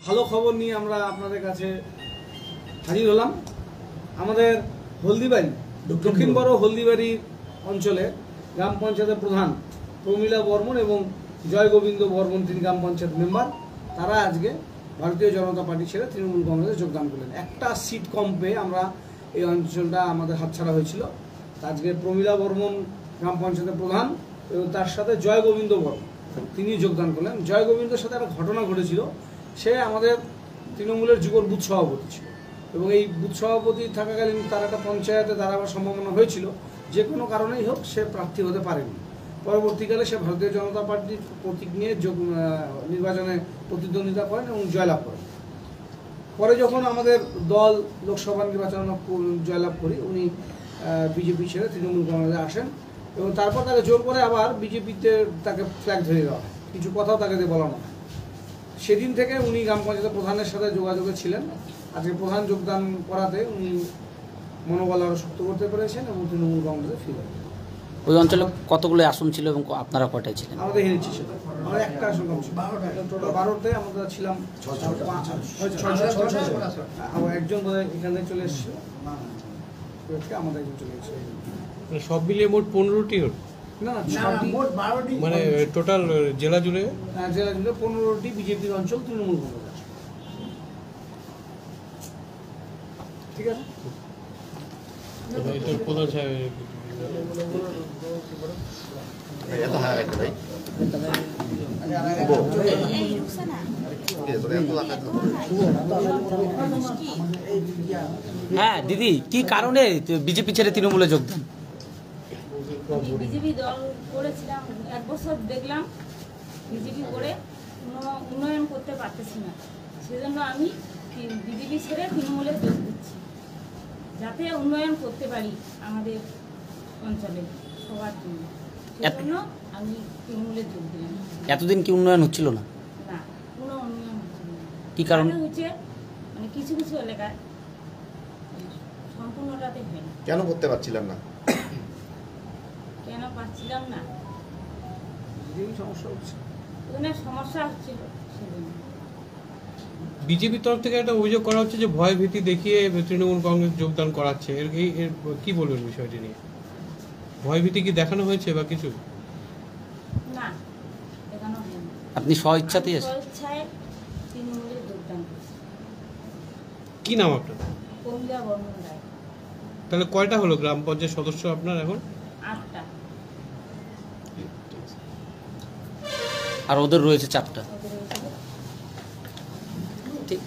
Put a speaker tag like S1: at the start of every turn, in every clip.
S1: ভালো খবর নিয়ে আমরা আপনাদের কাছে হাজির হলাম। আমাদের হলদিবাড়ি, দক্ষিণ বড় হলদিবাড়ি অঞ্চলে গ্রাম পঞ্চায়েতের প্রধান প্রমীলা বর্মন এবং জয় গোবিন্দ বর্মন, তিনি গ্রাম পঞ্চায়েত মেম্বার, তারা আজকে ভারতীয় জনতা পার্টি ছেড়ে তৃণমূল কংগ্রেসে যোগদান করলেন। একটা সিট কম পেয়ে আমরা এই অঞ্চলটা আমাদের হাতছাড়া হয়েছিল। আজকে প্রমীলা বর্মন গ্রাম পঞ্চায়েতের প্রধান এবং তার সাথে জয় গোবিন্দ বর্মন তিনি যোগদান করলেন। জয় গোবিন্দের সাথে একটা ঘটনা ঘটেছিল, সে আমাদের তৃণমূলের যুগল বুথ সভাপতি ছিল এবং এই বুথ সভাপতি থাকাকালীন তার একটা পঞ্চায়েতে দাঁড়াবার সম্ভাবনা হয়েছিল, যে কোনো কারণেই হোক সে প্রার্থী হতে পারেনি। পরবর্তীকালে সে ভারতীয় জনতা পার্টির প্রতীক নিয়ে নির্বাচনে প্রতিদ্বন্দ্বিতা করেন এবং জয়লাভ করেন। পরে যখন আমাদের দল লোকসভা নির্বাচন জয়লাভ করি, উনি বিজেপি ছেড়ে তৃণমূল কংগ্রেসে আসেন এবং তারপর তাকে জোর করে আবার বিজেপিতে তাকে ফ্ল্যাগ ধরে দেওয়া হয়, কিছু কথাও তাকে দিয়ে বলানো হয়। সেদিন থেকে উনি গ্রাম পঞ্চায়েতের প্রধানের সাথে যোগাযোগে ছিলেন। আজকে প্রধান যোগদান করাতে উনি মনোবল আরও শক্ত করতে পেরেছেন এবং তৃণমূল কংগ্রেসে ফিরে।
S2: ওই অঞ্চলে কতগুলো আসন ছিল এবং আপনারা কটায় ছিলেন?
S1: আমাদের হেরেছি সেটা, আমরা একটা আসন কম ছিল, টোটাল 12তে আমরা ছিলাম 6 একজন বোধহয় এখান থেকে চলে এসেছিল, আমাদের একজন চলে এসেছিল।
S3: সব মিলিয়ে মোট 15টি
S1: না,
S4: মোট 12টি,
S3: মানে টোটাল জেলা জুড়ে?
S1: হ্যাঁ, জেলা জুড়ে 15টি বিজেপির অঞ্চল তৃণমূল কংগ্রেস। ঠিক আছে,
S3: এটার প্রধান সাহেব
S2: হ্যাঁ দিদি, কি কারণে বিজেপি ছেড়ে তৃণমূলে যোগদান?
S5: বিজেপি দল করেছিলাম 1 বছর, দেখলাম বিজেপি করে উন্নয়ন করতে পারতেছি না, সেজন্য আমি বিজেপি ছেড়ে তৃণমূলে যোগ দিচ্ছি, যাতে উন্নয়ন করতে পারি আমাদের অঞ্চলে সবার জন্য। সেজন্য আমি তৃণমূলে যোগ দিলাম।
S2: এতদিন কি উন্নয়ন হচ্ছিল না?
S5: না, কোনো উন্নয়ন হচ্ছিল না।
S2: কি কারণ
S5: হচ্ছে মানে কিছু কিছু এলাকায়, সম্পূর্ণটাতে হয় না।
S4: কেন করতে পারছিলাম না?
S5: কেন পাচ্ছিলাম না,
S1: সমস্যা হচ্ছে,
S5: ওখানে সমস্যা হচ্ছিল সেজন্য।
S3: বিজেপির তরফ থেকে একটা অভিযোগ করা হচ্ছে যে ভয় ভীতি দেখিয়ে তৃণমূল কংগ্রেস যোগদান করাচ্ছে, এর কি বলবেন বিষয়টি নিয়ে? ভয় ভীতি কি দেখানো হয়েছে বা কিছু?
S5: না, দেখানো হয়নি।
S2: আপনি স্বইচ্ছাতেই এসেছেন?
S5: স্বইচ্ছায় তৃণমূলে যোগদান করেছি।
S3: কি নাম আপনার?
S5: প্রমীলা বর্মন রায়।
S3: তাহলে কয়টা হলো গ্রাম পঞ্চায়েত সদস্য আপনার এখন?
S5: 8টা।
S2: আর ওদের রয়েছে 4টা। ঠিক।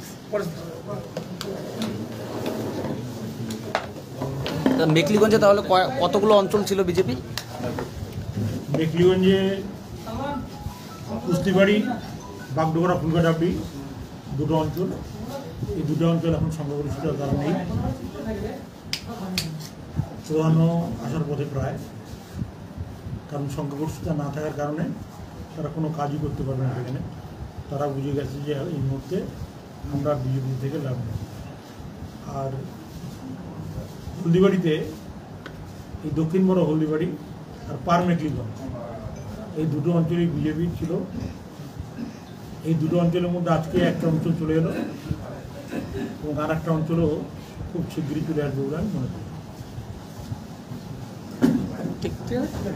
S2: মেকলিগঞ্জে তাহলে কতগুলো অঞ্চল ছিল বিজেপি?
S6: মেকলিগঞ্জে কুস্তিবাড়ি, বাগডোগরা, ফুলকাডাবড়ি, 2টো অঞ্চল। এই 2টো অঞ্চল এখন সংখ্যাগরিষ্ঠতার কারণেই প্রধানও আসার পথে প্রায়, কারণ সংখ্যাগরিষ্ঠতা না থাকার কারণে তারা কোনো কাজই করতে পারবে না সেখানে। তারা বুঝে গেছে যে এই মুহূর্তে আমরা বিজেপি থেকে লাভ নেই। আর হলদিবাড়িতে এই দক্ষিণ বড় হলদিবাড়ি আর পার মেকলিগঞ্জ, এই 2টো অঞ্চলই বিজেপির ছিল। এই 2টো অঞ্চলের মধ্যে আজকে একটা অঞ্চল চলে এলো এবং আর একটা অঞ্চলও খুব শীঘ্রই চলে আসবে বলে আমি মনে করি।
S1: ঠিক আছে।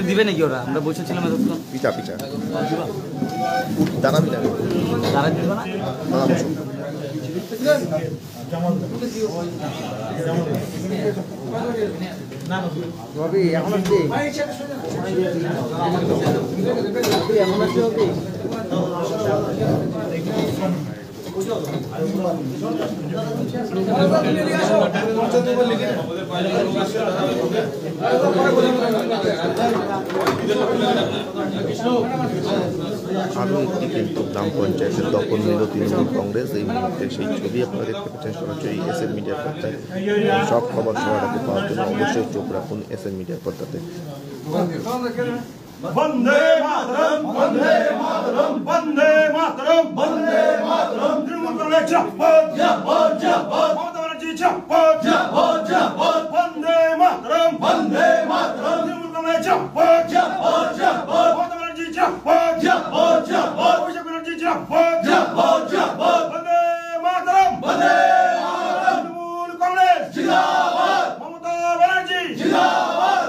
S2: দিবে নাকি ওরা? আমরা বসেছিলাম এতক্ষণ।
S4: পিঠা পিঠা দাঁড়াবি না,
S2: তারা দিবে না?
S4: আরও একটি কিন্তু গ্রাম পঞ্চায়েতের দখল নিল তৃণমূল কংগ্রেস। এই মুহূর্তে সেই ছবি আপনারা দেখতে পাচ্ছেন সরাসরি এসএন মিডিয়ার পর্দায়। সব খবর সবার আগে পাওয়ার জন্য অবশ্যই চোখ রাখুন এসএন মিডিয়ার পর্দাতে।
S7: বন্দে মাতরম, বন্দে মাতরম, বন্দে মাতরম, বন্দে মাতরম। জিন্দাবাদ জিন্দাবাদ জিন্দাবাদ মমতা ব্যানার্জি জিন্দাবাদ জিন্দাবাদ জিন্দাবাদ বন্দে মাতরম বন্দে মাতরম তৃণমূল কংগ্রেস জিন্দাবাদ জিন্দাবাদ জিন্দাবাদ মমতা ব্যানার্জি জিন্দাবাদ জিন্দাবাদ জিন্দাবাদ অভিষেক ব্যানার্জি জিন্দাবাদ জিন্দাবাদ জিন্দাবাদ বন্দে মাতরম বন্দে মাতরম তৃণমূল কংগ্রেস জিন্দাবাদ মমতা ব্যানার্জি জিন্দাবাদ।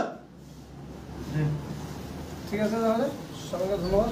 S1: ঠিক আছে তাহলে সবাইকে ধন্যবাদ।